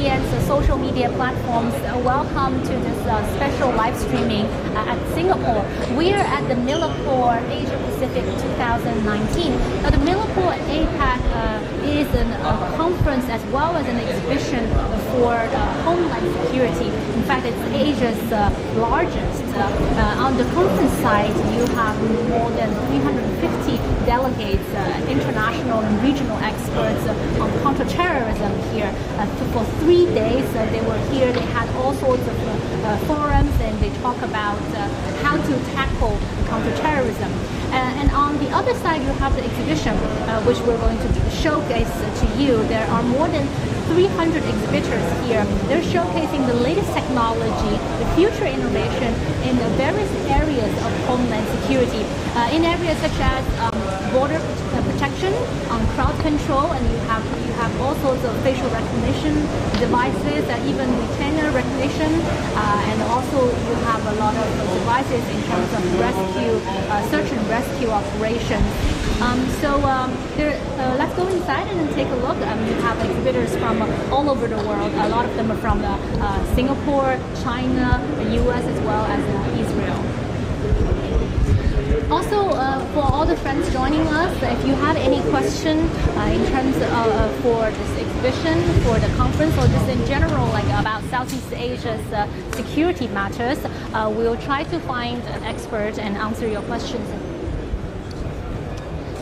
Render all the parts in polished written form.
CGTN's social media platforms. Welcome to this special live streaming at Singapore. We are at the Milipol Asia Pacific 2019. Now, the Milipol APAC is a conference as well as an exhibition for Homeland security. In fact, it's Asia's largest. On the conference side, you have more than 350 delegates, international and regional experts on counter-terrorism here. For 3 days, they were here. They had all sorts of forums, and they talk about how to tackle counter-terrorism. And on the other side, you have the exhibition, which we're going to showcase to you. There are more than 300 exhibitors here. They're showcasing the latest technology, the future innovation in various areas of Homeland security, in areas such as border protection, crowd control, and you have all sorts of facial recognition devices, even retainer recognition, and also you have a lot of devices in terms of rescue, search and rescue operations. Let's go inside and take a look. You have exhibitors from all over the world. A lot of them are from Singapore, China, the US, as well as Israel. Also, for all the friends joining us, if you have any question in terms of for this exhibition, for the conference, or just in general, like about Southeast Asia's security matters, we'll try to find an expert and answer your questions.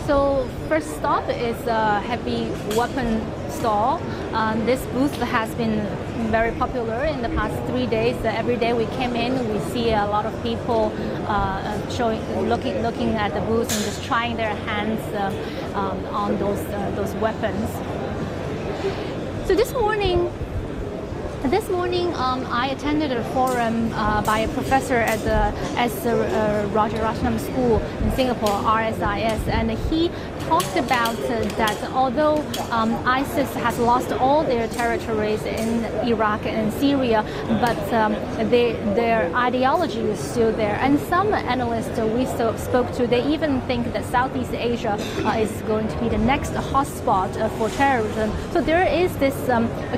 So first stop is a heavy weapon stall. This booth has been very popular in the past 3 days. Every day we came in, we see a lot of people looking at the booth and just trying their hands on those weapons. So this morning, I attended a forum by a professor at the Rajaratnam School in Singapore, RSIS, and he talked about that although ISIS has lost all their territories in Iraq and Syria, but their ideology is still there. And some analysts we spoke to, they even think that Southeast Asia is going to be the next hotspot for terrorism. So there is this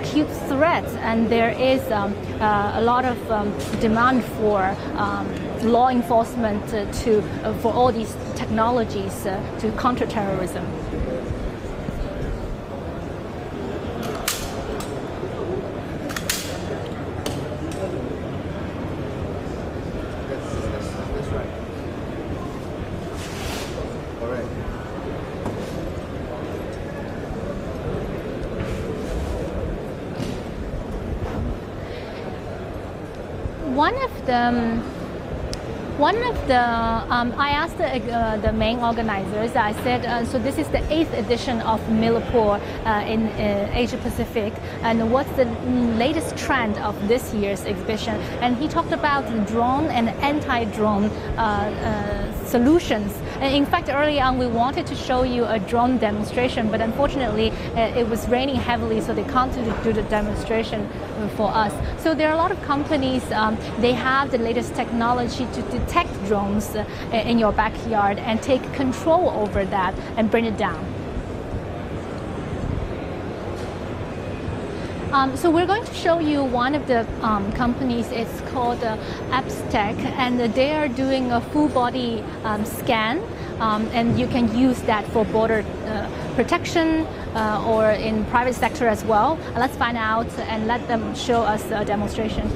acute threat, and there is a lot of demand for law enforcement for all these technologies to counter terrorism. I asked the main organizers. I said, so this is the 8th edition of Milipol in Asia Pacific, and what's the latest trend of this year's exhibition? And he talked about drone and anti-drone solutions. And in fact, early on we wanted to show you a drone demonstration, but unfortunately it was raining heavily, so they can't do the demonstration for us. So there are a lot of companies, they have the latest technology to detect drones in your backyard and take control over that and bring it down. So we're going to show you one of the companies. It's called Abtec, and they are doing a full body scan, and you can use that for border protection or in private sector as well. Let's find out and let them show us a demonstration.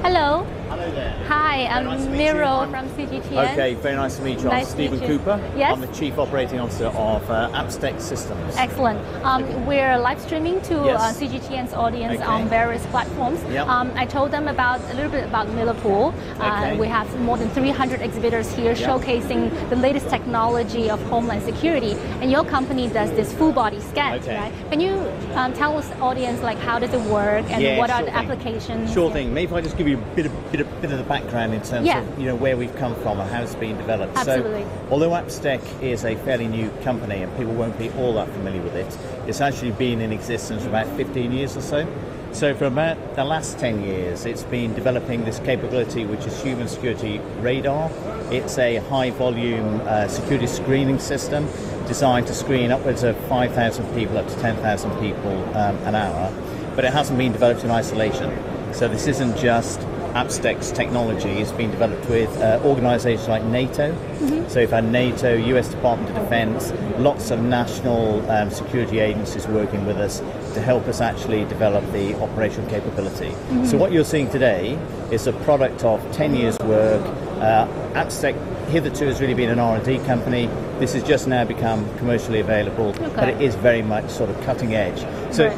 Hello. Hello there. Hi, I'm nice Miro from CGTN. Okay, very nice to meet you. Nice I'm Stephen Cooper. Yes? I'm the Chief Operating Officer of Abtec Systems. Excellent. We're live streaming to Yes. CGTN's audience Okay. on various platforms. Yep. I told them a little bit about Milipol. Okay. We have more than 300 exhibitors here showcasing the latest technology of Homeland security. And your company does this full body scan, Okay. right? Can you tell us, audience, like how does it work and what are the applications? Sure thing. Maybe if I just give you a bit of the background in terms of where we've come from and how it's been developed. Absolutely. So, although Abtec is a fairly new company and people won't be all that familiar with it, it's actually been in existence for about 15 years or so. So for about the last 10 years, it's been developing this capability, which is human security radar. It's a high volume security screening system designed to screen upwards of 5,000 people, up to 10,000 people an hour, but it hasn't been developed in isolation. So this isn't just Abtec's technology. It's been developed with organisations like NATO. So you've had NATO, US Department of Defence, lots of national security agencies working with us to help us actually develop the operational capability. So what you're seeing today is a product of 10 years' work. Abtec hitherto has really been an R&D company. This has just now become commercially available, but it is very much sort of cutting edge.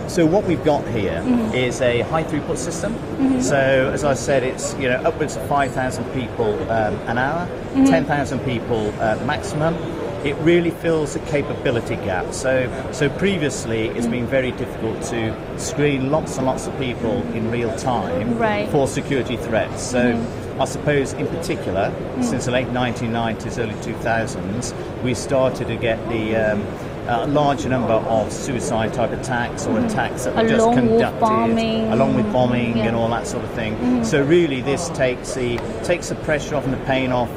So what we've got here is a high throughput system. So as I said, it's upwards of 5,000 people an hour, 10,000 people maximum. It really fills a capability gap. So previously it's been very difficult to screen lots and lots of people in real time for security threats. So I suppose in particular, since the late 1990s, early 2000s, we started to get the large number of suicide type attacks or attacks that were just conducted along with bombing and all that sort of thing. So really this takes the pressure off and the pain off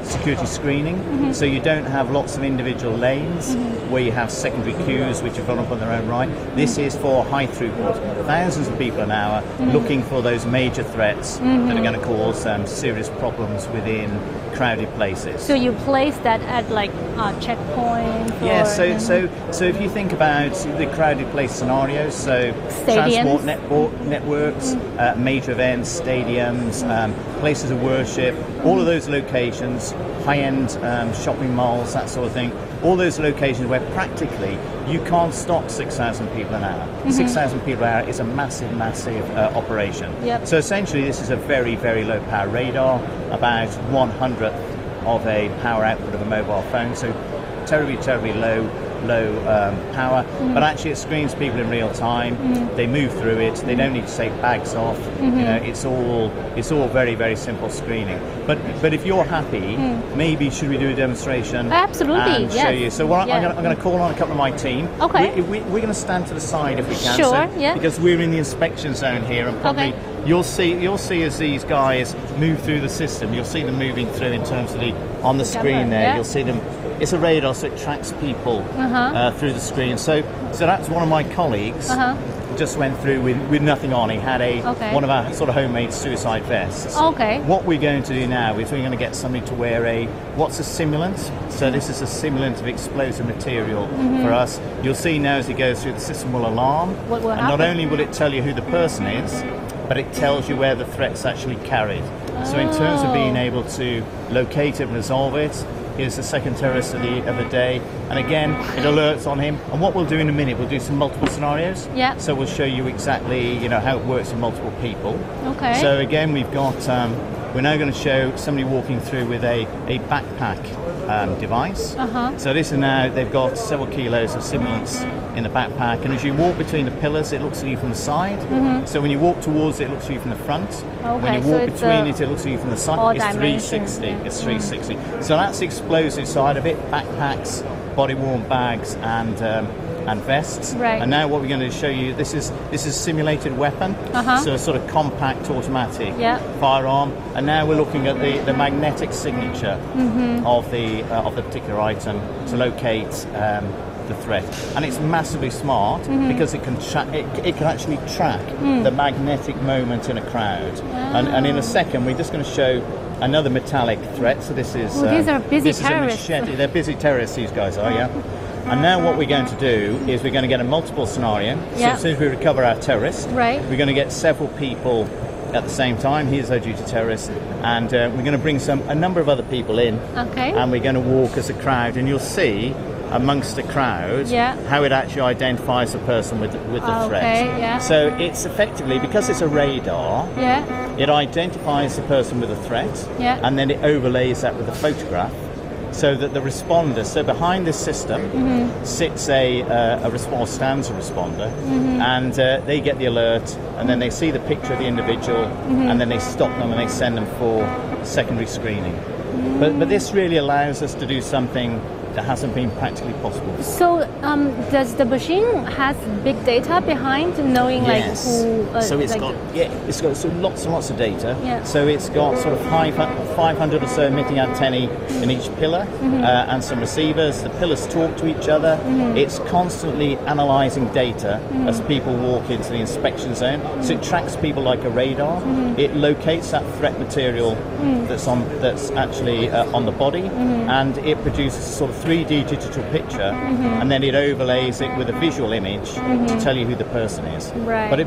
security screening. So you don't have lots of individual lanes where you have secondary queues which are up on their own right. This is for high throughput, thousands of people an hour looking for those major threats that are going to cause serious problems within crowded places. So you place that at like checkpoints? Yeah, so if you think about the crowded place scenarios, so stadiums, transport networks, major events, stadiums, places of worship, all of those locations, high-end shopping malls, that sort of thing, all those locations where practically you can't stop 6,000 people an hour. 6,000 people an hour is a massive operation. So essentially this is a very, very low power radar, about 1/100th of a power output of a mobile phone, so terribly low power, but actually it screens people in real time. They move through it. They don't need to take bags off. It's all very, very simple screening. But if you're happy, maybe should we do a demonstration? Absolutely, and show you. So I'm going to call on a couple of my team. Okay. We're going to stand to the side if we can. Sure. Because we're in the inspection zone here, and probably you'll see as these guys move through the system. You'll see them moving through in terms of on the screen there. You'll see them. It's a radar, so it tracks people through the screen. So that's one of my colleagues just went through with nothing on. He had one of our sort of homemade suicide vests. What we're going to do now is we're going to get somebody to wear what's a simulant. So this is a simulant of explosive material for us. You'll see now as it goes through, the system will alarm. What will happen? Not only will it tell you who the person is, but it tells you where the threat's actually carried. So in terms of being able to locate it and resolve it, here's the second terrorist of the day, and again it alerts on him. And what we'll do in a minute, we'll do some multiple scenarios. So we'll show you exactly how it works with multiple people. So again we've got we're now going to show somebody walking through with a backpack device. So this is now, they've got several kilos of simulants in the backpack, and as you walk between the pillars it looks at you from the side. So when you walk towards it, it looks at you from the front. When you walk between it, it looks at you from the side. It's 360. It's 360. So that's the explosive side of it: backpacks, body-worn bags, and vests. And now what we're going to show you, this is a simulated weapon, so a sort of compact automatic firearm. And now we're looking at the magnetic signature of the particular item to locate the threat. And it's massively smart because it can actually track the magnetic moment in a crowd. And in a second we're just going to show another metallic threat. So this is these are busy terrorists. They're busy terrorists, these guys are. And now what we're going to do is we're going to get a multiple scenario. So as soon as we recover our terrorist, we're going to get several people at the same time. Here's our duty terrorist, and we're going to bring a number of other people in, and we're going to walk as a crowd, and you'll see amongst the crowd how it actually identifies the person with the threat. So it's effectively, because it's a radar, it identifies the person with the threat, and then it overlays that with a photograph, so that the responder, so behind this system sits stands a responder, and they get the alert, and then they see the picture of the individual, and then they stop them and they send them for secondary screening. But this really allows us to do something that hasn't been practically possible. So does the machine has big data behind knowing Yes. like who? So it's like got it's got so lots and lots of data. Yeah. So it's got sort of 500 or so emitting antennae in each pillar, and some receivers. The pillars talk to each other. It's constantly analysing data as people walk into the inspection zone. So it tracks people like a radar. It locates that threat material that's actually on the body, and it produces a sort of 3D digital picture, and then it overlays it with a visual image to tell you who the person is. Right. But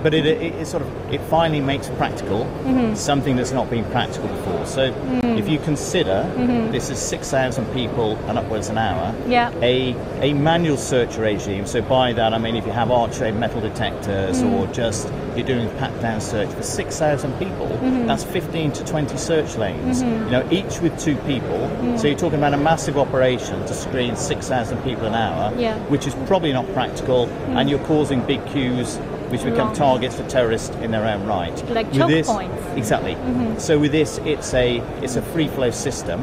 it finally makes practical something that's not been practical before. So if you consider this is 6,000 people and upwards an hour, Yeah. a manual search regime. So by that I mean if you have archway metal detectors or just you're doing a pat-down search for 6,000 people, that's 15 to 20 search lanes. You know, each with 2 people. So you're talking about a massive operation to screen 6,000 people an hour, Yeah. which is probably not practical, and you're causing big queues which become targets for terrorists in their own right. Like With choke this, points. Exactly. So with this, it's a free flow system,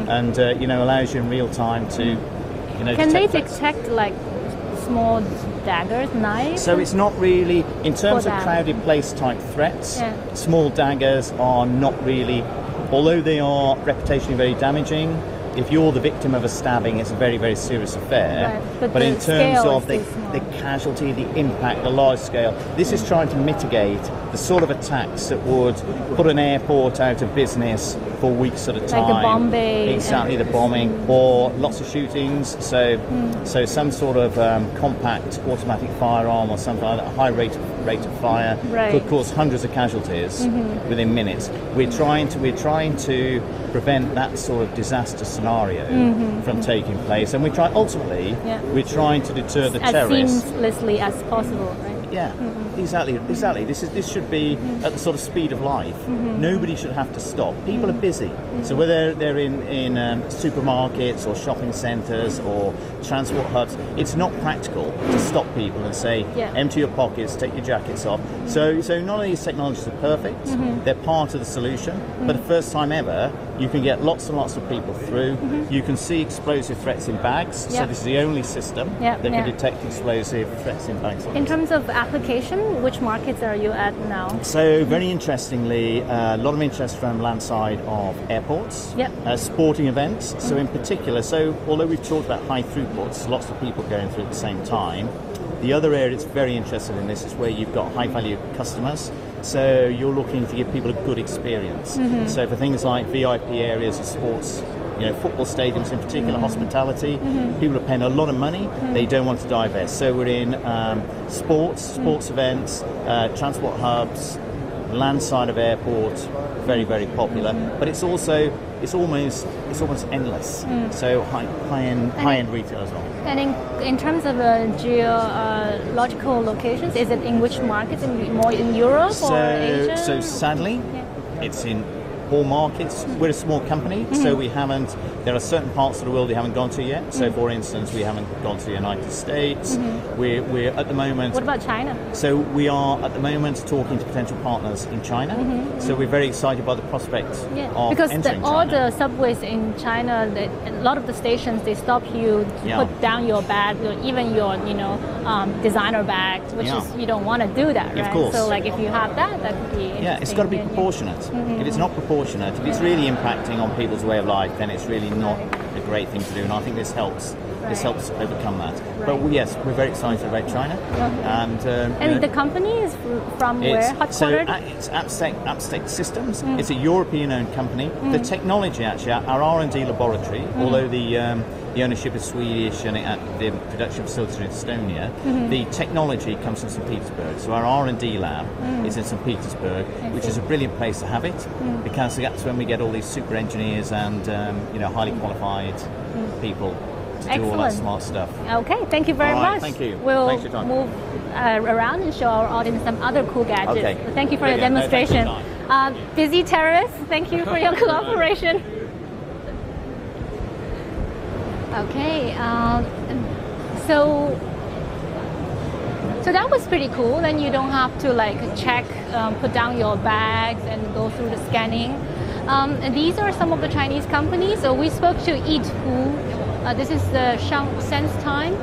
and allows you in real time to Can they threats. detect like small daggers, knives? So it's not really, in terms For of that. crowded place type threats, Yeah. small daggers are not really, although they are reputationally very damaging. If you're the victim of a stabbing, it's a very, very serious affair. Right. But in the terms scale of is too small. the casualty, the impact, the large scale, this is trying to mitigate the sort of attacks that would put an airport out of business for weeks at a time. Like the bombing. Exactly, the bombing, or lots of shootings. So some sort of compact automatic firearm or something like that, a high rate of fire Right. could cause hundreds of casualties within minutes. We're trying to prevent that sort of disaster scenario from taking place, and ultimately Yeah. we're trying to deter the as terrorists. seamlessly as possible, right? Yeah, exactly. This should be at the sort of speed of life. Nobody should have to stop. People are busy, so whether they're in supermarkets or shopping centres or transport hubs, it's not practical to stop people and say, Yeah. empty your pockets, take your jackets off. So none of these technologies are perfect. They're part of the solution, but the first time ever, you can get lots and lots of people through. You can see explosive threats in bags. Yeah. So this is the only system Yeah, that yeah. can detect explosive threats in bags. In terms of application, which markets are you at now? So very interestingly, a lot of interest from landside of airports, Yep. sporting events. So in particular, although we've talked about high throughputs, lots of people going through at the same time, the other area that's very interested in this is where you've got high value customers. So you're looking to give people a good experience. So for things like VIP areas of sports, football stadiums in particular, hospitality, people are paying a lot of money, they don't want to divest. So we're in sports events, transport hubs, landside of airports, very, very popular. But it's almost endless. So high-end retail as well. And in terms of geological locations, is it in which markets? More in Europe or Asia? So sadly, Yeah. it's in all markets. We're a small company, so we haven't. There are certain parts of the world we haven't gone to yet. So, for instance, we haven't gone to the United States. We're at the moment. What about China? So we are at the moment talking to potential partners in China. So we're very excited by the prospect of because entering all China. the subways in China, a lot of the stations, they stop you to Yeah. put down your bag, or even your designer bags, which Yeah. is you don't want to do that, right? Of course. So like if you have that could be Yeah, it's got to be interesting. proportionate. If it's not proportionate, if it's really impacting on people's way of life, then it's really not a great thing to do. And I think this helps. This Right. helps overcome that. Right. But yes, we're very excited about China. And the company is from where? Headquartered? It's Abtec Systems. It's a European-owned company. The technology, actually, our R&D laboratory, although the ownership is Swedish and the production facility in Estonia, the technology comes from St. Petersburg. So our R&D lab is in St. Petersburg, which is a brilliant place to have it, because that's when we get all these super engineers and highly qualified people to do all that Excellent. smart stuff. Okay, thank you very All right, much. thank you. We'll Thanks for your time. move around and show our audience some other cool gadgets. Okay. Thank you for your Brilliant. No, thanks for your demonstration. Busy terrorists, thank you for your cooperation. Okay, so that was pretty cool. Then you don't have to check, put down your bags and go through the scanning. And these are some of the Chinese companies. So we spoke to Eat Who, This is the Sense time.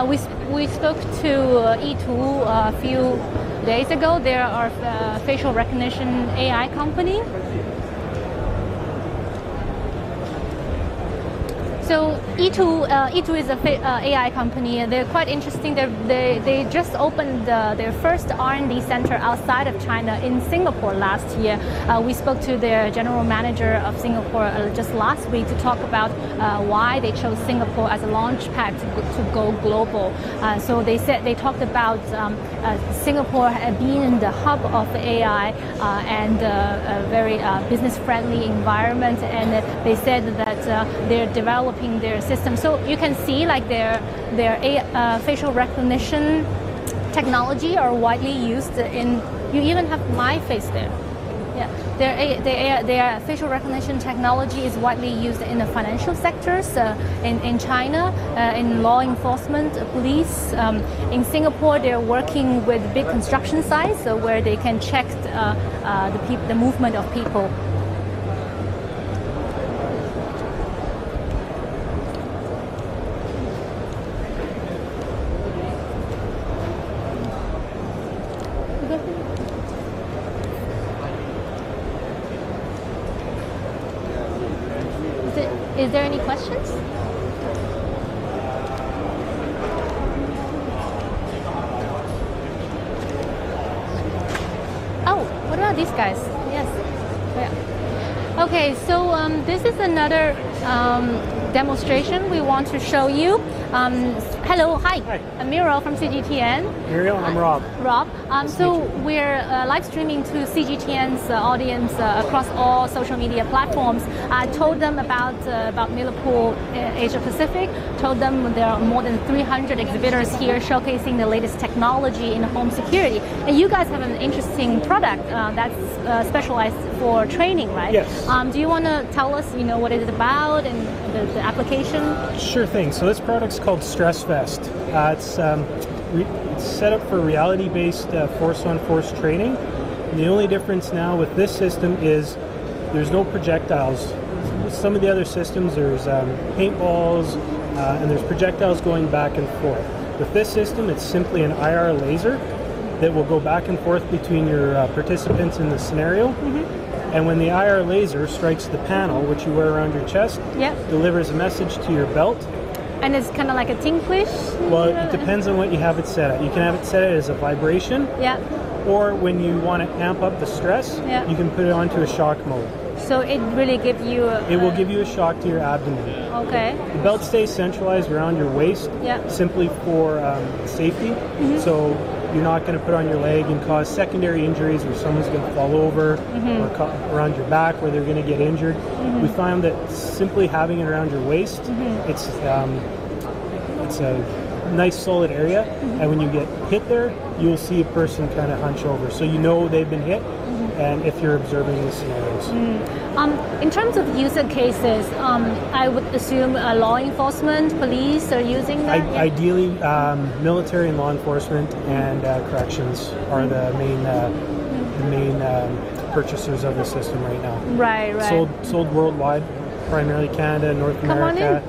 We spoke to E2 a few days ago. They are a facial recognition AI company. So E2 is an AI company. They're quite interesting. They just opened their first R&D center outside of China in Singapore last year. We spoke to their general manager of Singapore just last week to talk about why they chose Singapore as a launch pad to go global. So they talked about Singapore being the hub of AI and a very business-friendly environment. And they said that they're developing their system. So you can see like their facial recognition technology are widely used in. You even have my face there. Yeah, their facial recognition technology is widely used in the financial sectors, in China, in law enforcement, police. In Singapore, they're working with big construction sites where they can check the movement of people. Is there any questions? Oh, what about these guys? Yes. Yeah. Okay, so this is another demonstration we want to show you. Hello, hi. I'm Muriel from CGTN. Muriel, I'm Rob. Rob. So we're live streaming to CGTN's audience across all social media platforms. I told them about Milipol Asia Pacific. Told them there are more than 300 exhibitors here showcasing the latest technology in home security. And you guys have an interesting product that's specialized for training, right? Yes. Do you want to tell us, what it is about and the application? Sure thing. So this product's called Stress Vest. It's set up for reality-based force-on-force training. And the only difference now with this system is there's no projectiles. With some of the other systems, there's paintballs and there's projectiles going back and forth. With this system, it's simply an IR laser that will go back and forth between your participants in the scenario. Mm-hmm. And when the IR laser strikes the panel, which you wear around your chest, delivers a message to your belt. And it's kind of like a tinklish? Well, it depends on what you have it set at. You can have it set as a vibration. Yeah. Or when you want to amp up the stress, you can put it onto a shock mode. So it really gives you it will give you a shock to your abdomen. Okay. The belt stays centralized around your waist simply for safety. Mm-hmm. So you're not going to put on your leg and cause secondary injuries where someone's going to fall over or around your back where they're going to get injured. Mm-hmm. We found that simply having it around your waist, it's a nice solid area, and when you get hit there, you'll see a person kind of hunch over. So you know they've been hit, and if you're observing the scenarios. In terms of user cases, I would assume law enforcement, police are using that? Ideally, military and law enforcement and corrections are the main purchasers of the system right now. Right. Sold worldwide, primarily Canada, North America.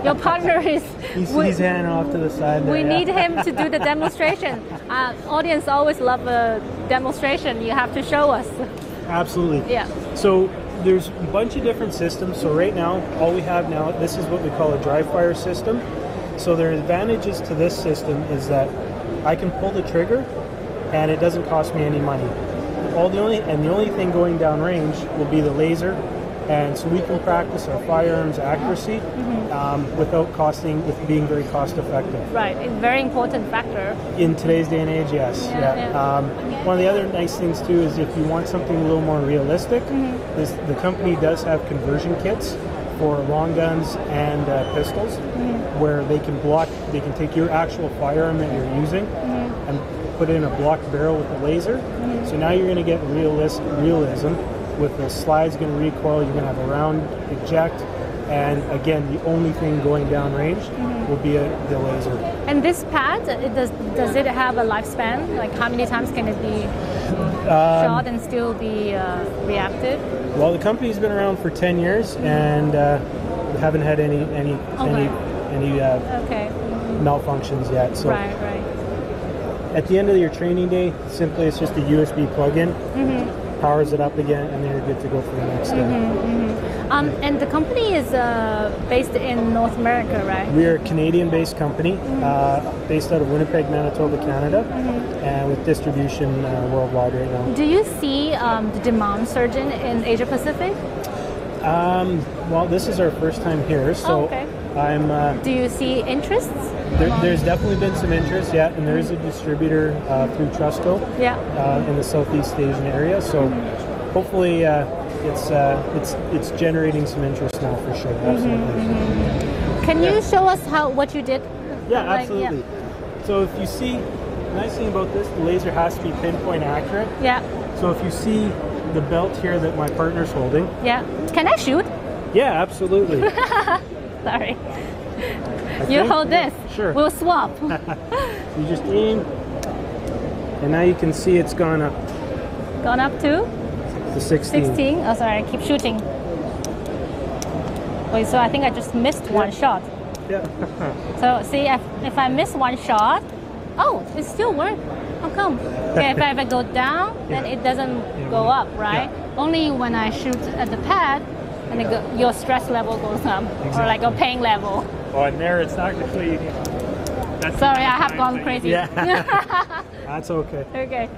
Your partner is... He's handing off to the side there. We need him to do the demonstration. Audience always love a demonstration. You have to show us. Absolutely. Yeah. So there's a bunch of different systems. So right now, all we have now, this is what we call a dry fire system. So there are advantages to this system is that I can pull the trigger and it doesn't cost me any money. The only thing going down range will be the laser. And so we can practice our firearms accuracy with being very cost effective. Right, it's a very important factor. In today's day and age, yes. One of the other nice things too is if you want something a little more realistic, the company does have conversion kits for long guns and pistols where they can take your actual firearm that you're using and put in a blocked barrel with a laser. So now you're going to get realism. With the slides going to recoil, you're going to have a round eject, and again, the only thing going down range will be the laser. And this pad, does it have a lifespan? Like how many times can it be shot and still be reactive? Well, the company's been around for 10 years, and we haven't had any any malfunctions yet. So right. at the end of your training day, simply it's just a USB plug-in, powers it up again, and then you're good to go for the next day. And the company is based in North America, right? We are a Canadian-based company, based out of Winnipeg, Manitoba, Canada, and with distribution worldwide right now. Do you see the demand surging in Asia Pacific? Well, this is our first time here, so Do you see interests? There's definitely been some interest, and there is a distributor through Trusto in the Southeast Asian area. So hopefully it's generating some interest now for sure. Absolutely. Can you show us what you did? Yeah, absolutely. So if you see, the nice thing about this, the laser has to be pinpoint accurate. Yeah. So if you see the belt here that my partner's holding. Yeah. Can I shoot? Yeah, absolutely. Sorry. You hold this. Sure. We'll swap. You just aim, and now you can see it's gone up. Gone up to? To 16. 16? Oh, sorry. I keep shooting. Wait, so I think I just missed one shot. Yeah. So see, if I miss one shot, it still works. How come? Okay, if I go down, then it doesn't go up, right? Yeah. Only when I shoot at the pad, and your stress level goes up, or like a pain level. Oh, and there it's actually. Sorry, I have gone crazy. Yeah. That's okay. Okay.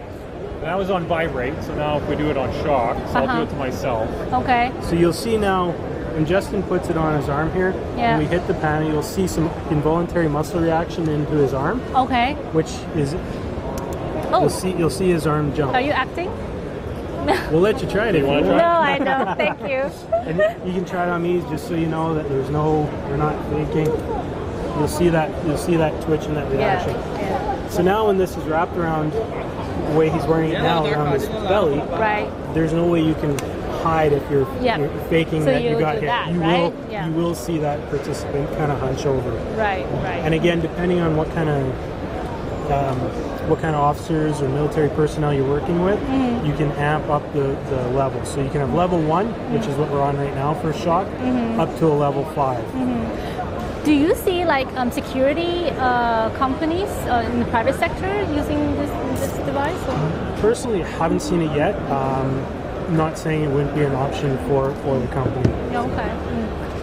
That was on vibrate, so now if we do it on shock, so I'll do it to myself. Okay. So you'll see now, when Justin puts it on his arm here, when we hit the panel, you'll see some involuntary muscle reaction into his arm. Okay. Which is, you'll see his arm jump. Are you acting? We'll let you try it if you want. No, I don't. Thank you. And you can try it on me just so you know that we're not faking. You'll see that twitch and that reaction. Yeah. So now when this is wrapped around the way he's wearing it now around his belly, there's no way you can hide if you're faking that you got hit. You will see that participant kind of hunch over. Right. And again, depending on what kind of officers or military personnel you're working with, you can amp up the level. So you can have level 1, which is what we're on right now for shock, up to a level 5. Do you see like security companies in the private sector using this device? Or? Personally, I haven't seen it yet. I'm not saying it wouldn't be an option for the company. Okay.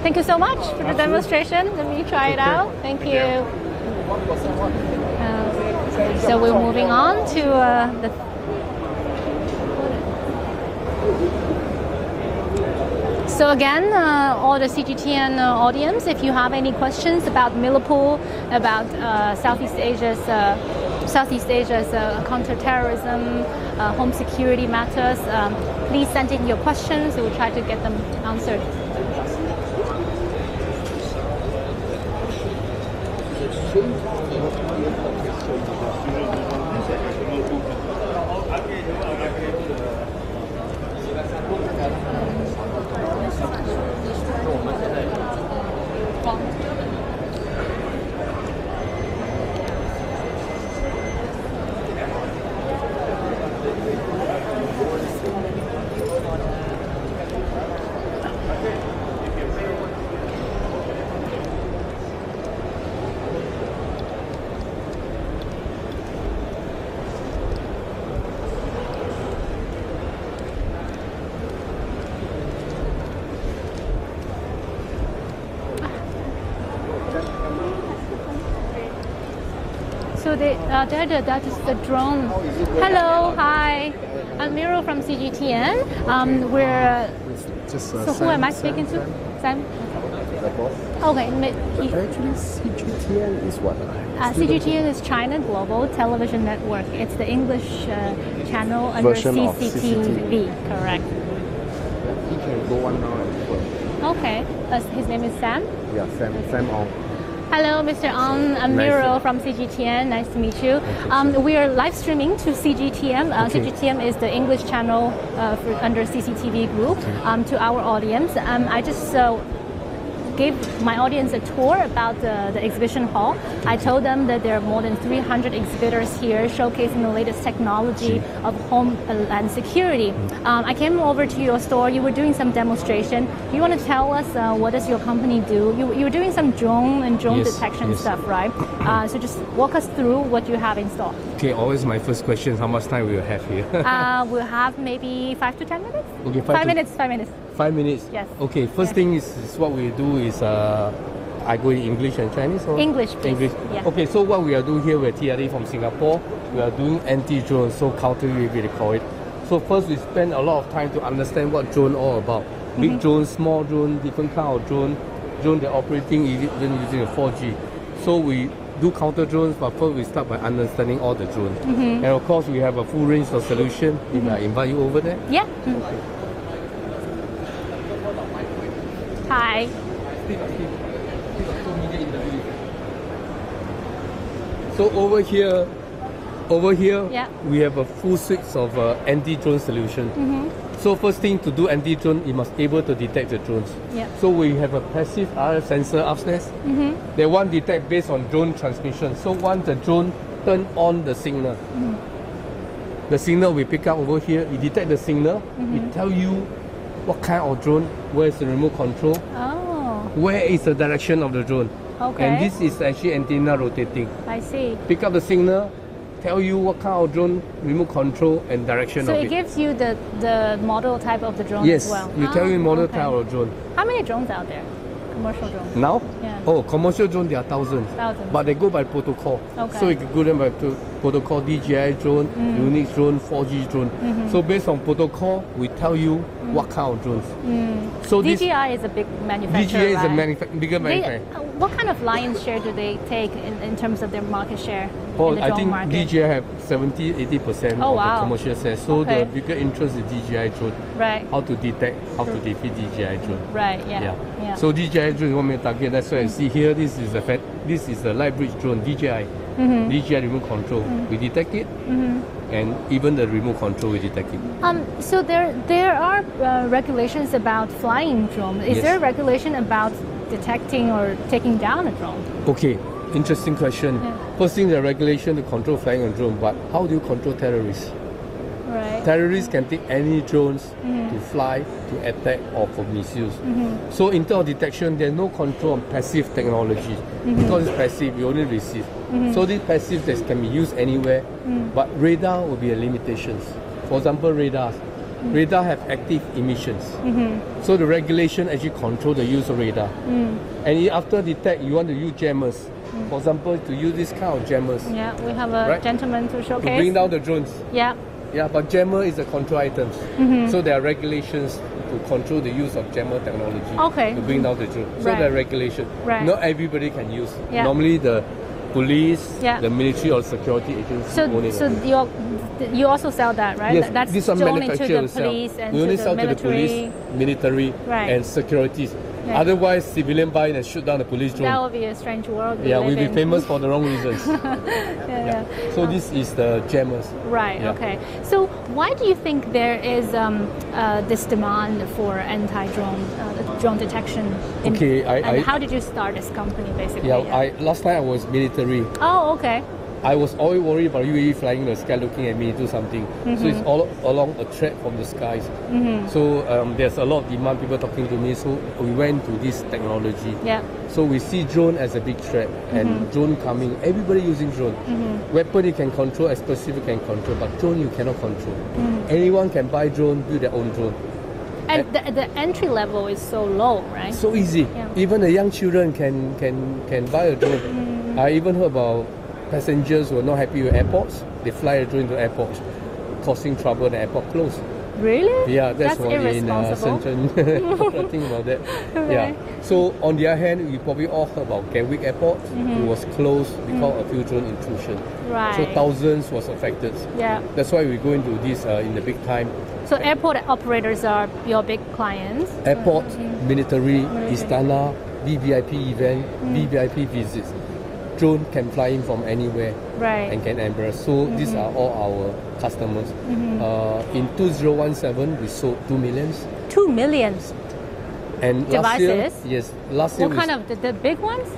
Thank you so much for the demonstration. Let me try it out. Thank you. So we're moving on to the. So again, all the CGTN audience, if you have any questions about Milipol, about Southeast Asia's counter-terrorism, home security matters, please send in your questions. We will try to get them answered. So that is the drone. Hello, hi. I'm Miro from CGTN. We're so who am I speaking to? Sam. Okay. Actually, CGTN is what? CGTN is China Global Television Network. It's the English channel under CCTV. Correct. He can go on now and first. Okay. His name is Sam. Yeah, Sam Ong. Hello, Mr. Ong. I'm Miro from CGTN. Nice to meet you. We are live streaming to CGTM. CGTM is the English channel under CCTV group to our audience. I just gave my audience a tour about the exhibition hall. I told them that there are more than 300 exhibitors here showcasing the latest technology of Homeland security. I came over to your store. You were doing some demonstration. You want to tell us what does your company do? You were doing some drone detection stuff, right? So just walk us through what you have in store. Okay, always my first question, how much time we will have here? We'll have maybe 5 to 10 minutes. Okay, 5 minutes. 5 minutes. 5 minutes? Yes. Okay, first thing is what we do is, I go in English and Chinese? Or? English, please. English. Yeah. Okay, so what we are doing here, we're TRA from Singapore. We are doing anti-drone, so counter-UAV they call it. So first we spend a lot of time to understand what drone all about. Big drone, small drone, different kind of drone they're operating even using a 4G. So we do counter drones, but first we start by understanding all the drones. And of course we have a full range of solution. If I invite you over there. Yeah. Hi. So over here, Yeah. we have a full suite of anti-drone solution. So first thing to do anti-drone, you must able to detect the drones. Yeah. So we have a passive RF sensor upstairs. They one detect based on drone transmission. So once the drone turn on the signal, the signal we pick up over here, it detect the signal, it tell you what kind of drone, where is the remote control, where is the direction of the drone. Okay. And this is actually antenna rotating. I see. Pick up the signal, tell you what kind of drone, remote control and direction So of it it. gives you the model type of the drone Yes, as well. you tell you model okay. type of drone. How many drones out there? Commercial drones? Now? Yeah. Oh, commercial drone, there are thousands. Thousands. But they go by protocol. Okay. So you can go them by protocol DJI drone, Unix drone, 4G drone. So based on protocol, we tell you what kind of drones. So DJI is a big manufacturer, DJI is a right? bigger manufacturer. What kind of lion's share do they take in terms of their market share in Oh, the I drone think market? DJI have 70-80% Oh, of wow. the commercial sales. So Okay. the bigger interest is DJI drone. Right. How to detect, how to defeat DJI drone. Right, yeah. Yeah. So DJI drone is one main target. That's why you see here. This is the light bridge drone DJI. DJI remote control. We detect it, and even the remote control we detect it. So there are regulations about flying drone. Is Yes. there a regulation about detecting or taking down a drone? Okay, interesting question. Yeah. First thing, the regulation to control flying a drone, but how do you control terrorists? Right. Terrorists can take any drones to fly, to attack, or for misuse. So in terms of detection, there's no control on passive technology. Because it's passive, you only receive. So this passive that can be used anywhere, but radar will be a limitations. For example, radars. Radar have active emissions. So the regulation actually control the use of radar. And after detect, you want to use jammers. For example, to use this kind of jammers Yeah, we have a Right. gentleman to to showcase. bring down the drones. Yeah. Yeah, but jammer is a control items. So there are regulations to control the use of jammer technology Okay. to bring down the drone. So Right. there are regulations. Right. Not everybody can use. Yeah. Normally the police, Yeah. the military or security agency only. So you also sell that, right? Yes, That's this one only to manufacturer the will sell. police and We only to sell the to the military. police, military, Right. and securities. Yeah. Otherwise, civilian buy and shoot down the police drone. That would be a strange world. we Yeah, live we'll be in. famous for the wrong reasons. Yeah. So this is the jammers. Right. Yeah. Okay. So why do you think there is this demand for anti-drone drone detection? Okay, and how did you start this company, basically? Yeah, last time I was military. Oh, okay. I was always worried about UAV flying in the sky looking at me do something. So it's all along a threat from the skies. So there's a lot of demand, people talking to me. So we went to this technology. Yeah. So we see drone as a big threat and drone coming. Everybody using drone. Weapon you can control, explosive you can control, but drone you cannot control. Anyone can buy drone, build their own drone. And the entry level is so low, right? So easy. Yeah. Even the young children can buy a drone. I even heard about passengers who are not happy with airports. They fly a drone into airports, causing trouble. The airport closed. Really? Yeah, that's why in irresponsible. Shenzhen. Nothing about that. Yeah. So on the other hand, you probably all heard about Gatwick Airport. It was closed because of a few drone intrusion. Right. So thousands was affected. Yeah. That's why we go into this in the big time. So airport operators are your big clients. Airport, military, Istana, VVIP event, VVIP visits. Drone can fly in from anywhere Right. and can embrace. So these are all our customers. In 2017, we sold 2 million. 2 million. And devices. Last year. What kind of the big ones?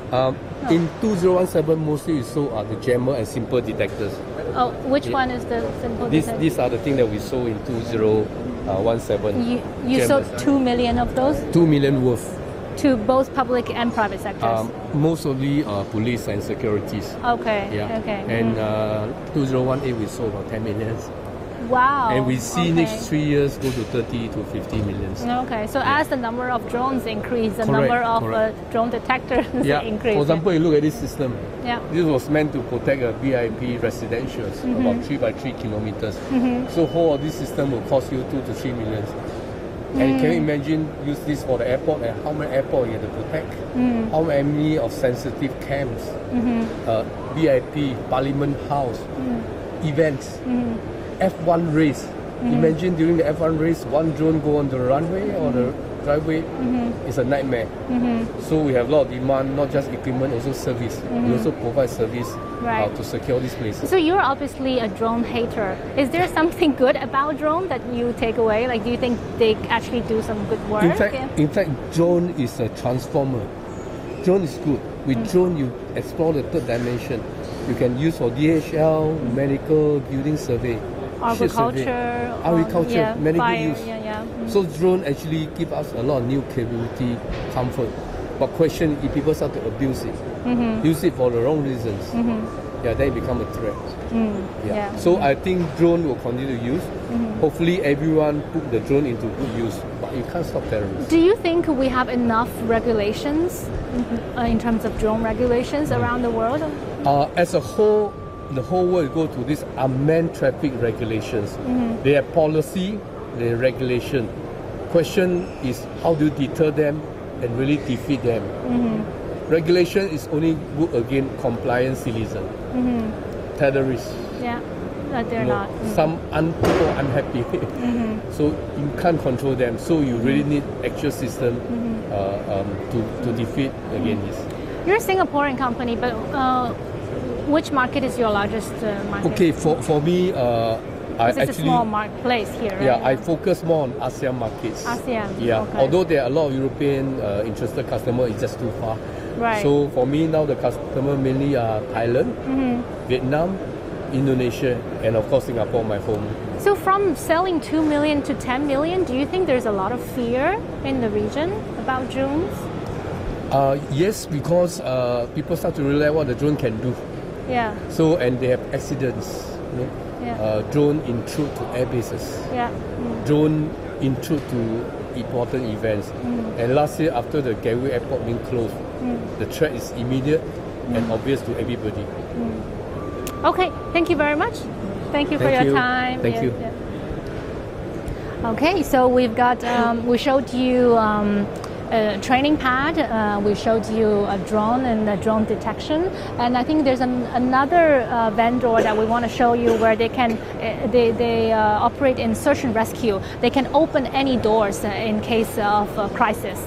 In 2017, mostly we saw the jammer and simple detectors. Oh, which one is the simple detector? These are the things that we saw in 2017. You sold 2 million of those? 2 million worth. To both public and private sectors? Mostly police and securities. Okay. Yeah. Okay. And 2018 we sold about 10 million. Wow. And we see next 3 years go to 30 to 50 million. Okay. So as the number of drones increase, the Correct, number of drone detectors increase. For example, you look at this system. Yeah. This was meant to protect a VIP residentials, about 3 by 3 kilometers. So whole of this system will cost you 2 to 3 million. And can you imagine use this for the airport and how many airport you have to protect? How many of sensitive camps, VIP, Parliament House, events, F1 race. Imagine during the F1 race, one drone go on the runway or the driveway. It's a nightmare. So we have a lot of demand, not just equipment, also service. We also provide service to secure these places. So you're obviously a drone hater. Is there something good about drone that you take away? Like, do you think they actually do some good work? In fact, drone is a transformer. Drone is good. With drone, you explore the third dimension. You can use for DHL, medical, building survey, agriculture, medical use. So drone actually give us a lot of new capability, comfort. But question, if people start to abuse it, use it for the wrong reasons, then it become a threat. So I think drone will continue to use. Hopefully everyone put the drone into good use, but you can't stop terrorists. Do you think we have enough regulations in terms of drone regulations around the world? As a whole, the whole world go to this unmanned traffic regulations. They have policy, they have regulation. Question is how do you deter them and really defeat them? Regulation is only good against compliant citizen. Terrorists. Yeah, but they're not. Some people unhappy. So you can't control them. So you really need actual system to defeat against this. You're a Singaporean company, but which market is your largest market? Okay, for me, it's a small place here, right? Yeah, I focus more on ASEAN markets. ASEAN. Yeah, okay. Although there are a lot of European interested customers, it's just too far. Right. So for me now, the customer mainly are Thailand, Vietnam, Indonesia, and of course Singapore, my home. So from selling 2 million to 10 million, do you think there's a lot of fear in the region about drones? Yes, because people start to realize what the drone can do. Yeah. So, and they have accidents. You know? Drone intrude to air bases. Yeah. Drone intrude to important events. And last year, after the Gateway Airport being closed, the threat is immediate and obvious to everybody. Okay, thank you very much. Thank you for your time. Thank you. Okay, so we've got, we showed you a training pad, we showed you a drone and a drone detection, and I think there's another vendor that we want to show you where they can, they operate in search and rescue. They can open any doors in case of a crisis.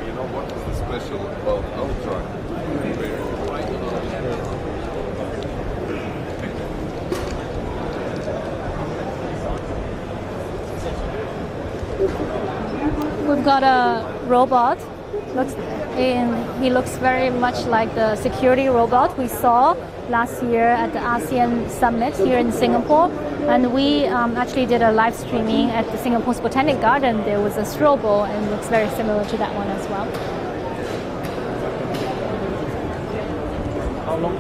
You know what is the special about our truck? We've got a robot. He looks very much like the security robot we saw last year at the ASEAN Summit here in Singapore. And we actually did a live streaming at the Singapore's Botanic Garden. There was a strobo and it looks very similar to that one as well. How long?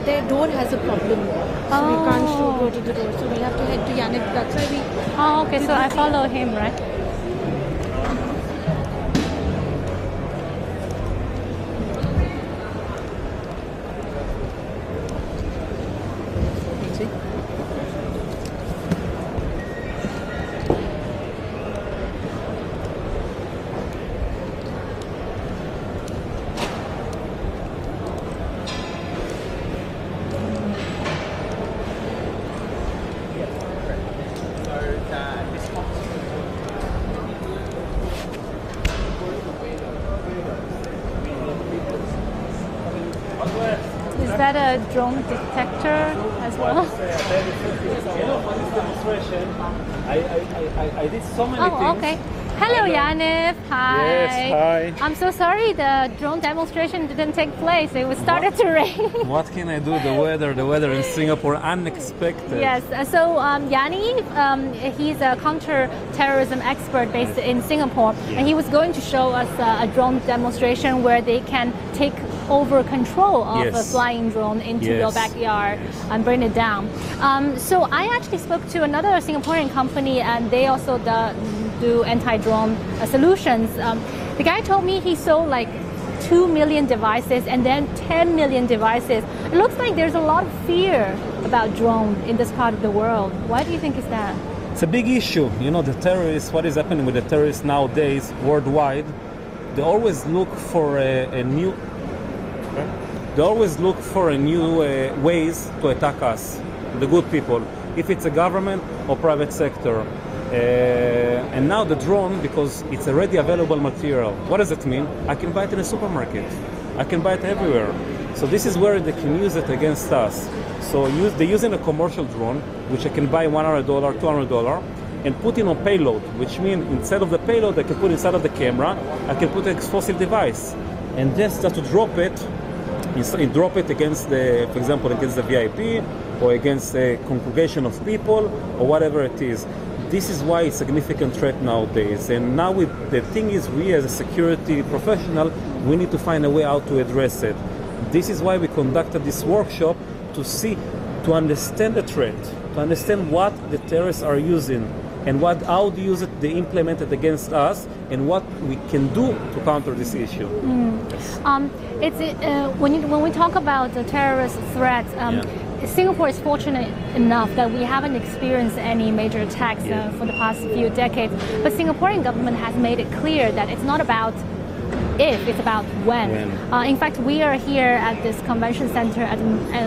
Their door has a problem, so we can't go to the door, so we have to head to Yannick. That's why we... Oh, okay, so I follow him, right? that a drone detector as well? I did so many things. Oh, okay. Hello, Yaniv. Hi. Yes, hi. I'm so sorry the drone demonstration didn't take place. It was started to rain. What can I do? The weather in Singapore, unexpected. Yes. So Yaniv, he's a counter-terrorism expert based in Singapore, and he was going to show us a drone demonstration where they can take over control of a flying drone into your backyard and bring it down. So I actually spoke to another Singaporean company, and they also do anti-drone solutions. The guy told me he sold like 2 million devices and then 10 million devices. It looks like there's a lot of fear about drone in this part of the world. Why do you think is that? It's a big issue. You know, the terrorists, what is happening with the terrorists nowadays worldwide, they always look for a new ways to attack us, the good people, if it's a government or private sector. And now the drone, because it's already available material, what does it mean? I can buy it in a supermarket. I can buy it everywhere. So this is where they can use it against us. So they're using a commercial drone, which I can buy $100, $200, and put in on payload, which means instead of the payload, I can put inside of the camera, I can put an explosive device. And just to drop it against the, for example, against the VIP or against a congregation of people or whatever it is. This is why it's a significant threat nowadays. And now the thing is, we as a security professional, we need to find a way out to address it. This is why we conducted this workshop to understand the threat, to understand what the terrorists are using and how they use it, they implement it against us, and what we can do to counter this issue. When we talk about the terrorist threat, Singapore is fortunate enough that we haven't experienced any major attacks for the past few decades. But Singaporean government has made it clear that it's not about if, it's about when. In fact, we are here at this convention center at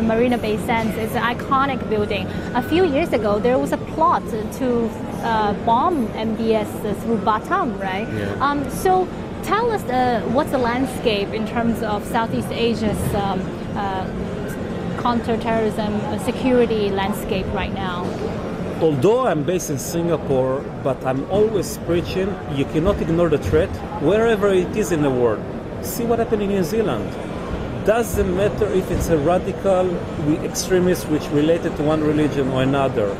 Marina Bay Sands. It's an iconic building. A few years ago, there was a plot to bomb MBS through Batam, right? So tell us what's the landscape in terms of Southeast Asia's counter-terrorism security landscape right now? Although I'm based in Singapore, but I'm always preaching, you cannot ignore the threat wherever it is in the world. See what happened in New Zealand. Doesn't matter if it's a radical extremist which related to one religion or another.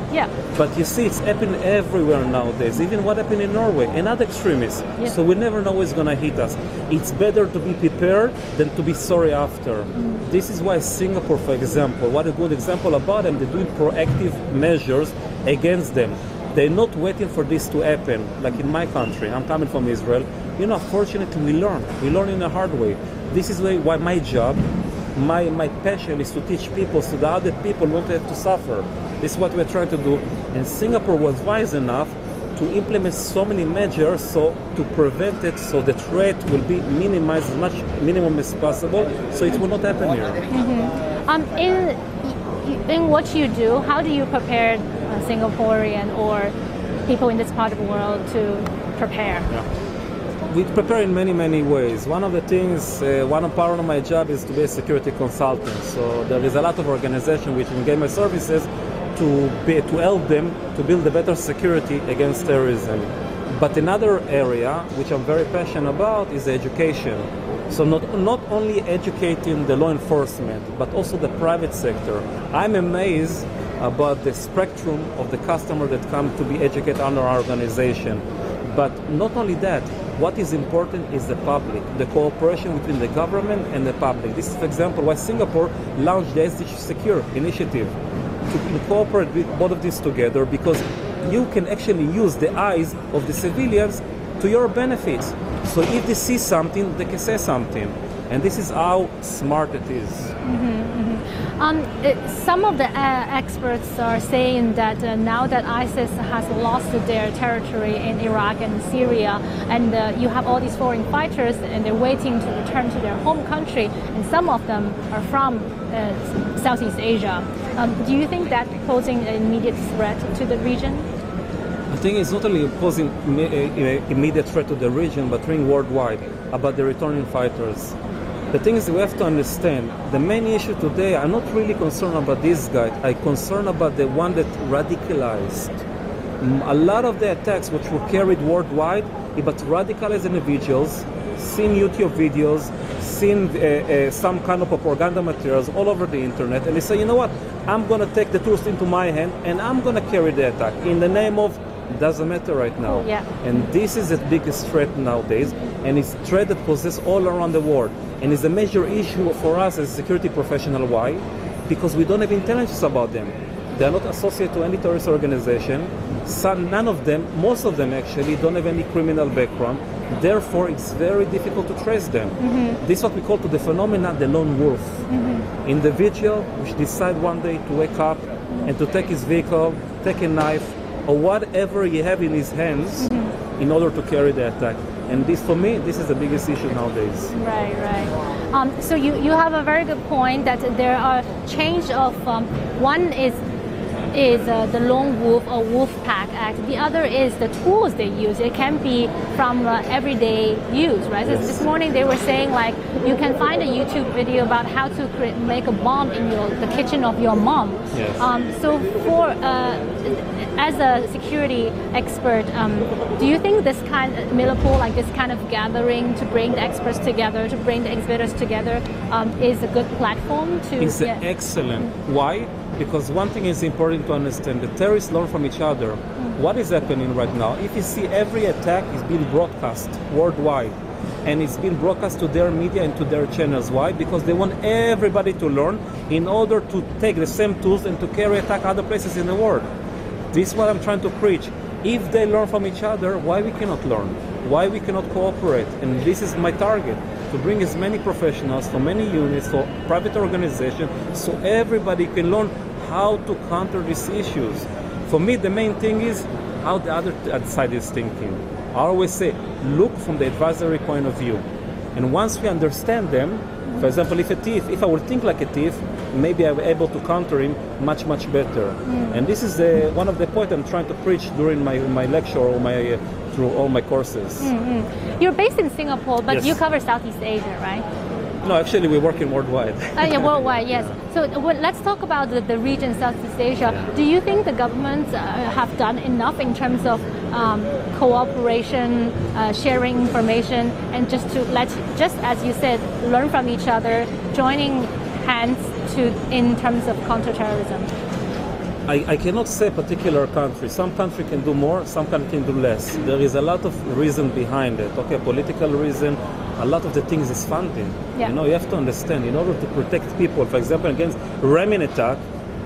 But you see, it's happening everywhere nowadays. Even what happened in Norway, another extremist. So we never know what's going to hit us. It's better to be prepared than to be sorry after. This is why Singapore, for example, what a good example about them, they're doing proactive measures against them. They're not waiting for this to happen. Like in my country, I'm coming from Israel. You know, fortunately, we learn in a hard way. This is why my job, my passion is to teach people so that other people won't have to suffer. This is what we're trying to do. And Singapore was wise enough to implement so many measures to prevent it, so the threat will be minimized as much minimum as possible, so it will not happen here. In what you do, how do you prepare Singaporean or people in this part of the world to prepare? We prepare in many ways. One of the things, one part of my job is to be a security consultant. So there is a lot of organization which engage my services to help them to build a better security against terrorism. But another area which I'm very passionate about is education. So not only educating the law enforcement, but also the private sector. I'm amazed about the spectrum of the customer that come to be educated under our organization. But not only that, what is important is the public, the cooperation between the government and the public. This is, for example, why Singapore launched the SDG Secure initiative to incorporate both of these together, because you can actually use the eyes of the civilians to your benefits. So if they see something, they can say something. And this is how smart it is. Some of the experts are saying that now that ISIS has lost their territory in Iraq and Syria, and you have all these foreign fighters and they're waiting to return to their home country, and some of them are from Southeast Asia. Do you think that posing an immediate threat to the region? I think it's not only posing immediate threat to the region, but worldwide, about the returning fighters. The thing is, we have to understand, the main issue today, I'm not really concerned about this guy, I'm concerned about the one that radicalized. A lot of the attacks which were carried worldwide about radicalized individuals, seen YouTube videos, seen some kind of propaganda materials all over the internet, and they say, you know what, I'm going to take the tools into my hand and I'm going to carry the attack in the name of, doesn't matter right now. Yeah. And this is the biggest threat nowadays, and it's a threat that possesses all around the world. And it's a major issue for us as a security professional. Why? Because we don't have intelligence about them. They are not associated to any terrorist organization. None of them, most of them actually, don't have any criminal background. Therefore, it's very difficult to trace them. This is what we call to the phenomenon the lone wolf. Individual which decide one day to wake up and to take his vehicle, take a knife, or whatever he have in his hands in order to carry the attack. And this, for me, this is the biggest issue nowadays. Right, right. So you have a very good point that there are change of, one is the lone wolf or wolf pack act. The other is the tools they use. It can be from everyday use, right? Yes. So this morning they were saying like you can find a YouTube video about how to make a bomb in the kitchen of your mom. Yes. So for as a security expert, do you think this kind of Milipol, like this kind of gathering to bring the experts together, to bring the exhibitors together, is a good platform to? It's excellent. Why? Because one thing is important to understand, the terrorists learn from each other. What is happening right now? If you see every attack is being broadcast worldwide, and it's being broadcast to their media and to their channels. Why? Because they want everybody to learn in order to take the same tools and to carry attack other places in the world. This is what I'm trying to preach. If they learn from each other, why we cannot learn? Why we cannot cooperate? And this is my target, to bring as many professionals from many units, for private organizations, so everybody can learn how to counter these issues. For me, the main thing is how the other side is thinking. I always say, look from the advisory point of view. And once we understand them, for example, if I would think like a thief, maybe I'm able to counter him much, much better. And this is one of the points I'm trying to preach during my lecture or through all my courses. You're based in Singapore, but Yes. you cover Southeast Asia, right? No, actually, we're working worldwide. Yeah, worldwide, yes. So let's talk about the region Southeast Asia. Do you think the governments have done enough in terms of cooperation, sharing information, and just as you said, learn from each other, joining hands in terms of counterterrorism? I cannot say particular country. Some country can do more, some country can do less. There is a lot of reason behind it. Okay, political reason. A lot of the things is funding. Yeah. You have to understand, in order to protect people, for example, against ramming attack,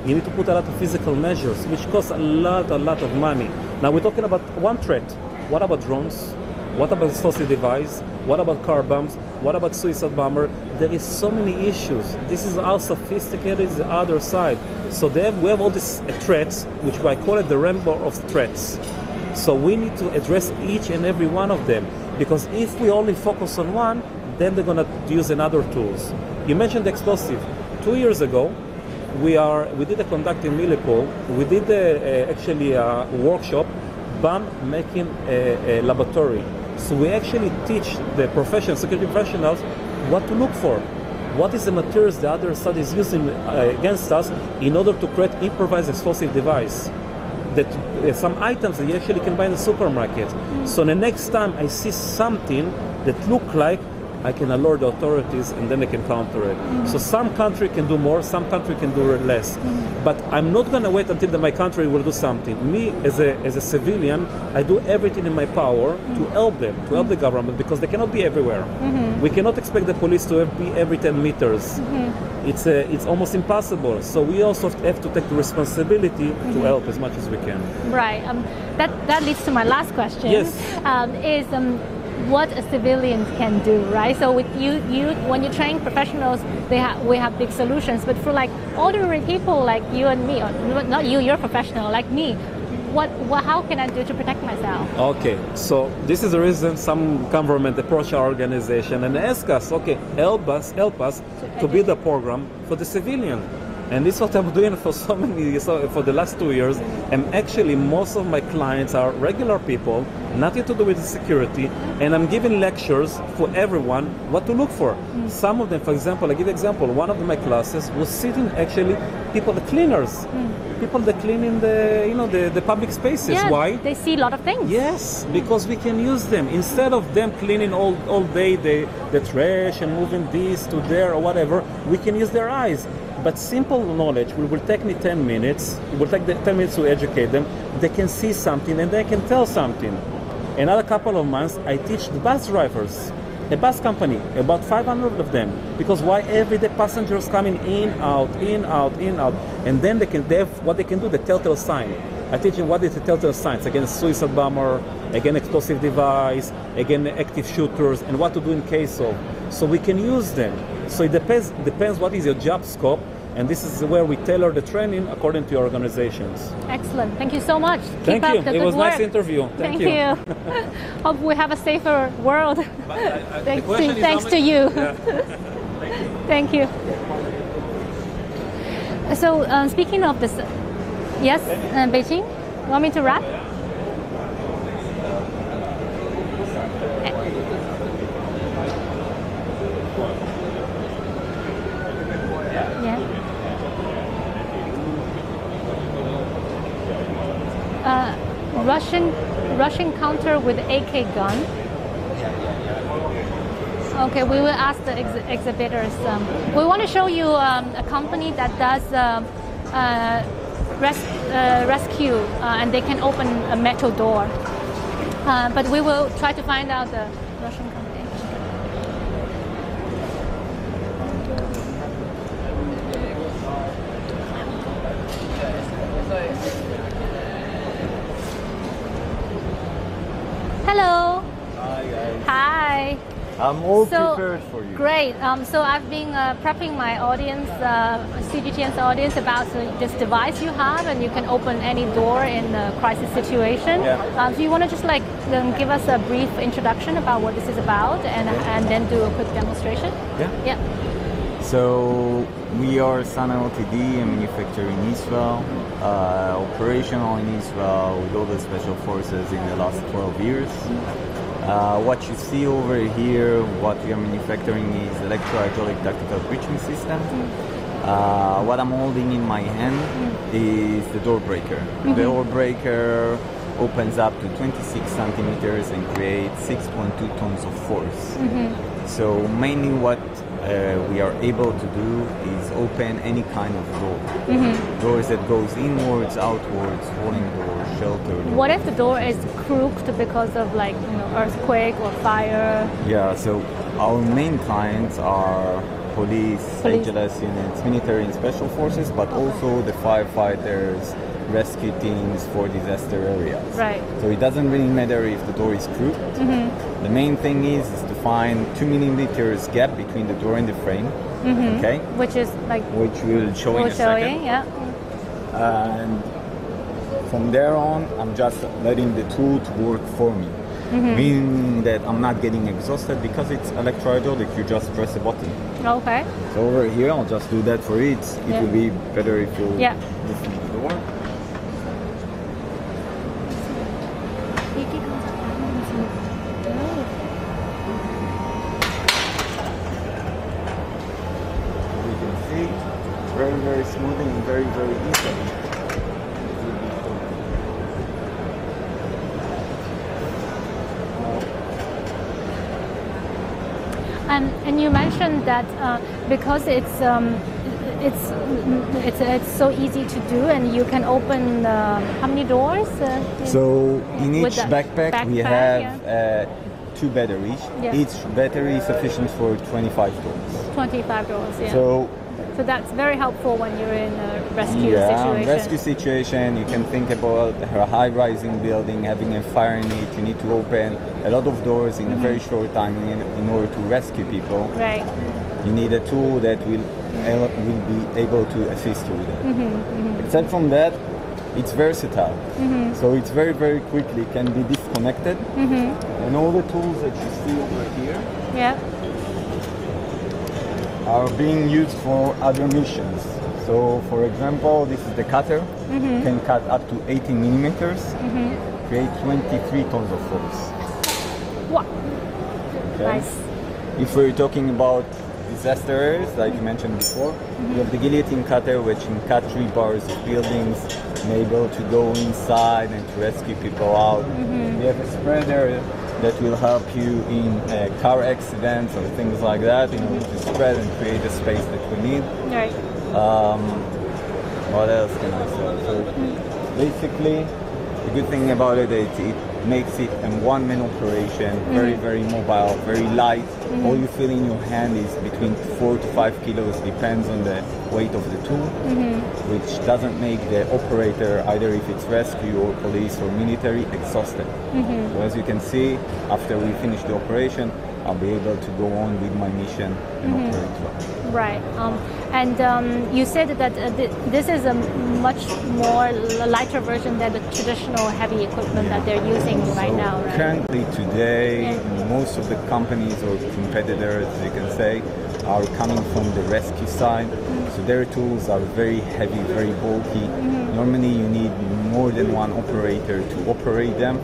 you need to put a lot of physical measures, which cost a lot of money. Now we're talking about one threat. What about drones? What about explosive device? What about car bombs? What about suicide bomber? There is so many issues. This is how sophisticated is the other side. So we have all these threats, which I call it the rainbow of threats. So we need to address each and every one of them. Because if we only focus on one, then they're going to use another tools. You mentioned explosive. 2 years ago, we did a conduct in Milipol. We did actually a workshop, bomb making a laboratory. So we actually teach the security professionals what to look for. What is the materials the other side is using against us in order to create improvised explosive device. That some items that you actually can buy in the supermarket. So the next time I see something that look like, I can alert the authorities and then they can counter it. So some country can do more, some country can do less. But I'm not going to wait until my country will do something. Me, as a civilian, I do everything in my power to help them, to help the government, because they cannot be everywhere. We cannot expect the police to be every 10 meters. It's almost impossible. So we also have to take the responsibility to help as much as we can. Right. That leads to my last question. Yes. Is what a civilian can do, right? So with you when you train professionals, we have big solutions. But for like ordinary people like you and me, or not you, you're a professional like me. How can I do to protect myself? Okay, so this is the reason some government approach our organization and ask us, okay, help us to build a program for the civilian. And this is what I'm doing for for the last 2 years. And actually, most of my clients are regular people, nothing to do with security. And I'm giving lectures for everyone what to look for. Some of them, for example, I give example. One of my classes was sitting actually people, the cleaners, people that clean in the public spaces. Yeah, why? They see a lot of things. Yes, because we can use them instead of them cleaning all day the trash and moving this to there or whatever. We can use their eyes. But simple knowledge will take me 10 minutes. It will take 10 minutes to educate them. They can see something and they can tell something. Another couple of months, I teach the bus drivers, a bus company, about 500 of them. Because why everyday passengers coming in, out, in, out, in, out, and then they have what they can do, the telltale sign. I teach them what is the telltale signs against suicide bomber, against explosive device, against active shooters, and what to do in case of. So we can use them. So it depends what is your job scope, and this is where we tailor the training according to your organizations. Excellent. Thank you so much. Thank Keep you. up the It good was a work. nice interview. Thank you. Hope we have a safer world. Thanks to you. Yeah. Thank you. So speaking of this, yes, Beijing, want me to wrap? Yeah. Russian counter with AK gun. Okay, we will ask the exhibitors. We want to show you a company that does rescue, and they can open a metal door. But we will try to find out the Russian company. Hello. Hi guys. Hi. I'm all prepared for you. Great. So I've been prepping my audience, CGTN's audience, about this device you have, and you can open any door in a crisis situation. Yeah. So you want to just give us a brief introduction about what this is about, and then do a quick demonstration? Yeah. Yeah. So we are Sana Ltd, a manufacturer in Israel, operational in Israel with all the special forces in the last 12 years. What you see over here, what we are manufacturing is electro-hydraulic tactical breaching system. What I'm holding in my hand is the door breaker. The door breaker opens up to 26 centimeters and creates 6.2 tons of force. So mainly what we are able to do is open any kind of door. Doors that goes inwards, outwards, falling doors, shelter doors. What if the door is crooked because of earthquake or fire? Yeah, so our main clients are police, Angeles units, military and special forces, but also the firefighters, rescue teams for disaster areas. Right. So it doesn't really matter if the door is crooked. The main thing is to find 2 millimeters gap between the door and the frame. Okay. Which is which we'll show in a second. Yeah. And from there on, I'm just letting the tool to work for me. Meaning that I'm not getting exhausted because it's electro-hydraulic. You just press a button. Okay. So over here, I'll just do that for it. It will be better if you listen to the door. Very, very smooth and very, very easy. And you mentioned that because it's so easy to do, and you can open how many doors? So in each backpack we have 2 batteries. Yeah. Each battery is sufficient for 25 doors. 25 doors, yeah. So that's very helpful when you're in a rescue situation. Rescue situation, you can think about a high-rising building, having a fire in it. You need to open a lot of doors in a very short time in order to rescue people. Right. You need a tool that will be able to assist you with that. Except from that, it's versatile. So it's very, very quickly can be disconnected. And all the tools that you see over here are being used for other missions. So, for example, this is the cutter. Can cut up to 18 millimeters, create 23 tons of force. Wow. Okay. Nice. If we're talking about disaster areas, like you mentioned before, we have the guillotine cutter, which can cut 3 bars of buildings, and able to go inside and to rescue people out. We have a spreader that will help you in car accidents or things like that, in order to spread and create the space that we need. Right. What else can I say? So basically, the good thing about it is it makes it a one-man operation, very, very mobile, very light. All you feel in your hand is between 4 to 5 kilos, depends on the weight of the tool, which doesn't make the operator, either if it's rescue or police or military, exhausted. So as you can see, after we finish the operation, I'll be able to go on with my mission and operate well. Right. You said that this is a much more lighter version than the traditional heavy equipment that they're using right now, right? Currently today, most of the companies or competitors, you can say, are coming from the rescue side. So their tools are very heavy, very bulky. Normally you need more than one operator to operate them.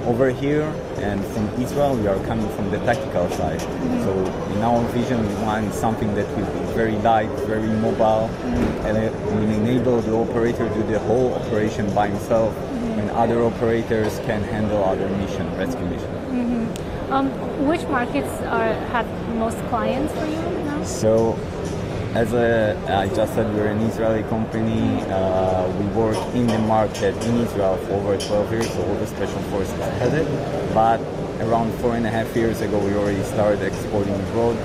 Over here and from Israel, we are coming from the tactical side. So in our vision, we want something that will be very light, very mobile, and it will enable the operator to do the whole operation by himself, and other operators can handle other mission, rescue mission. Which markets have most clients for you now? So, as I just said, we're an Israeli company. We work in the market in Israel for over 12 years, so all the special forces has it. But around 4.5 years ago, we already started exporting abroad.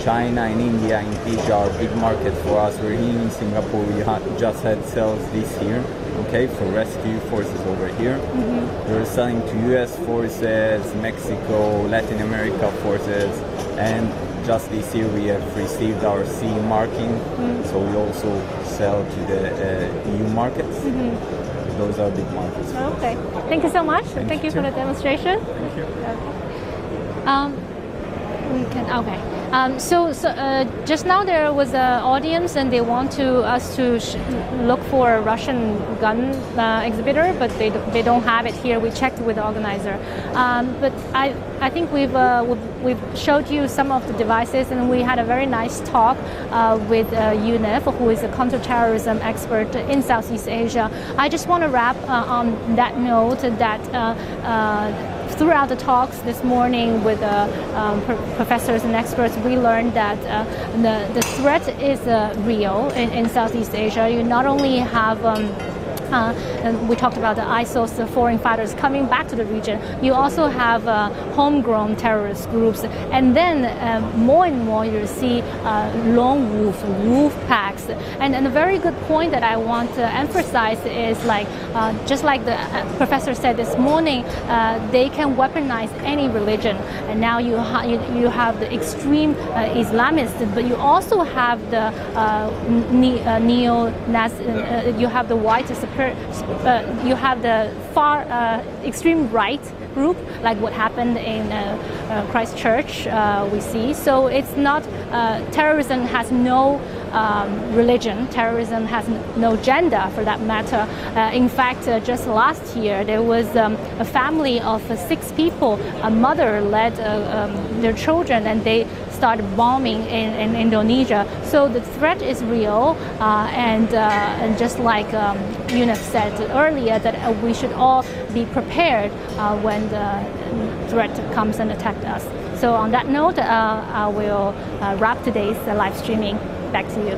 China and India and Asia are big markets for us. We're here in Singapore. We just had sales this year, okay, for rescue forces over here. We're selling to US forces, Mexico, Latin America forces, and just this year we have received our CE marking, so we also sell to the EU markets. Those are big markets. Okay, thank you so much. Thank you for the demonstration. Thank you. We can, okay. Just now there was an audience and they want us to look for a Russian gun exhibitor, but they don't have it here. We checked with the organizer. But I think we've showed you some of the devices, and we had a very nice talk with UNIF, who is a counter-terrorism expert in Southeast Asia. I just want to wrap on that note that throughout the talks this morning with professors and experts, we learned that the threat is real in Southeast Asia. You not only have and we talked about the ISIS, the foreign fighters coming back to the region. You also have homegrown terrorist groups, and then more and more you see lone wolf packs. And a very good point that I want to emphasize is just like the professor said this morning, they can weaponize any religion. And now you have the extreme Islamists, but you also have the neo-Nazi, you have the white you have the far extreme right group, like what happened in Christchurch, we see. So it's not, terrorism has no religion, terrorism has no gender for that matter. In fact, just last year there was a family of 6 people, a mother led their children, and they started bombing in Indonesia. So the threat is real, and just like UNIF said earlier, that we should all be prepared when the threat comes and attacks us. So on that note, I will wrap today's live streaming. Back to you.